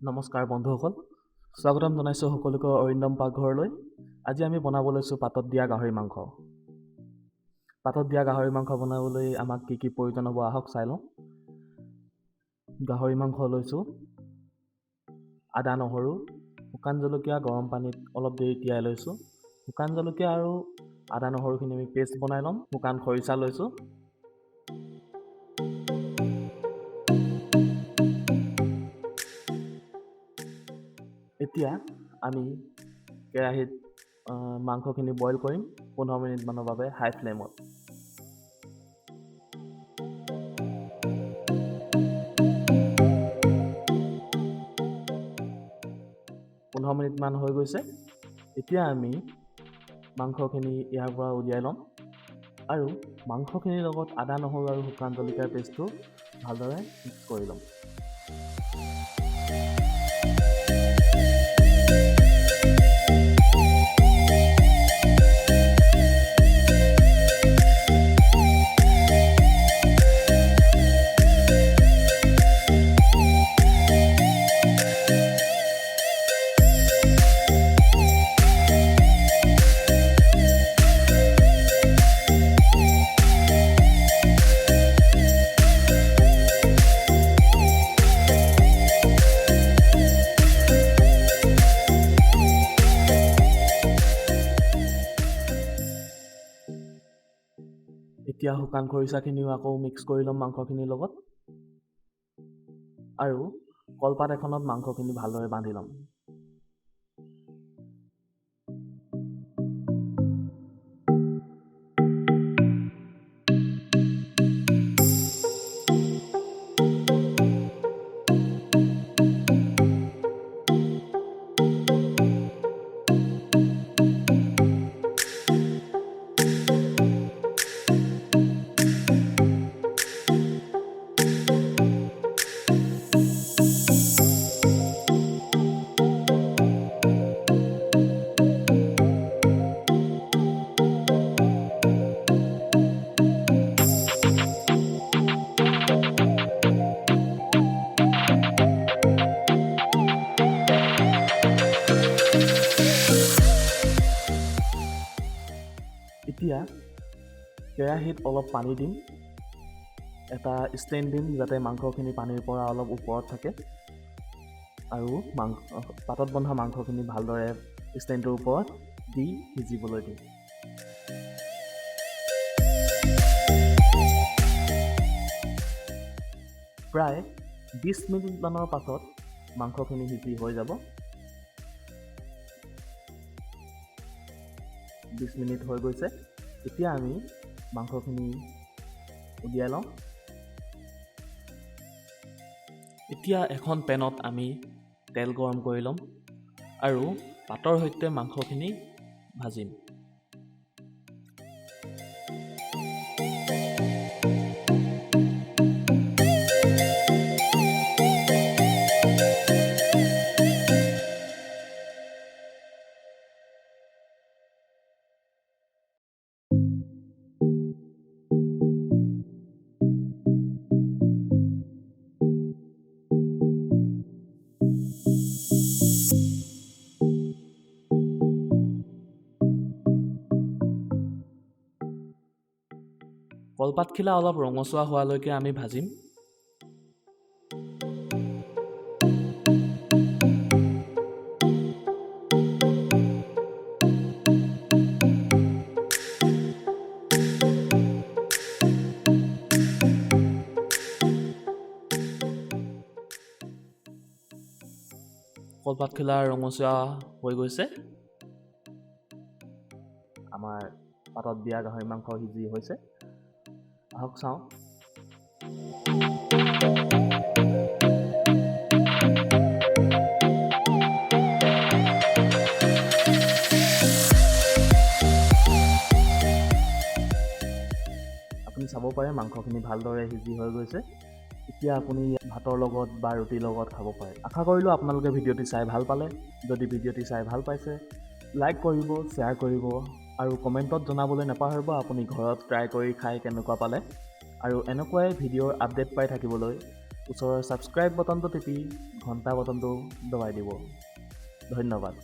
নমস্কাৰ বন্ধুসকল, স্বাগতম জনাইছোঁ সকলোকে অৰিন্দম পাকঘৰলৈ। আজি আমি বনাব লৈছোঁ পাতত দিয়া গাহৰি মাংস। পাতত দিয়া গাহৰি মাংস বনাবলৈ আমাক কি কি প্ৰয়োজন হ'ব আহক চাই লওঁ। গাহৰি মাংস লৈছোঁ, আদা নহৰু, শুকান জলকীয়া গৰম পানীত অলপ দেৰি তিয়াই লৈছোঁ। শুকান জলকীয়া আৰু আদা নহৰুখিনি আমি পেষ্ট বনাই ল'ম। শুকান খৰিচা লৈছোঁ। এতিয়া আমি কেৰাহীত মাংসখিনি বইল কৰিম 15 মিনিটমানৰ বাবে হাই ফ্লেমত। মিনিটমান হৈ গৈছে। এতিয়া আমি মাংসখিনি ইয়াৰ পৰা উলিয়াই ল'ম আৰু মাংসখিনিৰ লগত আদা নহৰু আৰু শুকান জলকীয়াৰ পেষ্টটো ভালদৰে মিক্স কৰি ল'ম। এতিয়া শুকান খৰিচাখিনিও আকৌ মিক্স কৰি ল'ম মাংসখিনিৰ লগত আৰু কলপাত এখনত মাংসখিনি ভালদৰে বান্ধি ল'ম। এতিয়া কেৰাহীত অলপ পানী দিম, এটা ষ্টেণ্ড দিম যাতে মাংসখিনি পানীৰ পৰা অলপ ওপৰত থাকে আৰু পাতত বন্ধা মাংসখিনি ভালদৰে ষ্টেণ্ডটোৰ ওপৰত দি সিজিবলৈ দিম। প্ৰায় 20 মিনিটমানৰ পাছত মাংসখিনি সিজি হৈ যাব। 20 মিনিট হৈ গৈছে। এতিয়া আমি মাংসখিনি উলিয়াই লওঁ। এতিয়া এখন পেনত আমি তেল গৰম কৰি ল'ম আৰু পাতৰ সৈতে মাংসখিনি ভাজিম। কলপাতখিলা অলপ ৰঙচুৱা হোৱালৈকে আমি ভাজিম। কলপাতখিলা ৰঙচুৱা হৈ গৈছে। আমাৰ পাতত দিয়া গাহৰি মাংস সিজি হৈছে। আহক চাওঁ। আপুনি চাব পাৰে মাংসখিনি ভালদৰে সিজি হৈ গৈছে। এতিয়া আপুনি ভাতৰ লগত বা ৰুটিৰ লগত খাব পাৰে। আশা কৰিলোঁ আপোনালোকে ভিডিঅ'টি চাই ভাল পালে। যদি ভিডিঅ'টি চাই ভাল পাইছে, লাইক কৰিব, শ্বেয়াৰ কৰিব আৰু কমেণ্টত জনাবলৈ নাপাহৰিব আপুনি ঘৰত ট্ৰাই কৰি খাই কেনেকুৱা পালে। আৰু এনেকুৱাই ভিডিঅ'ৰ আপডেট পাই থাকিবলৈ ওচৰৰ ছাবস্ক্ৰাইব বটনটো টিপি ঘণ্টা বটনটো দবাই দিব। ধন্যবাদ।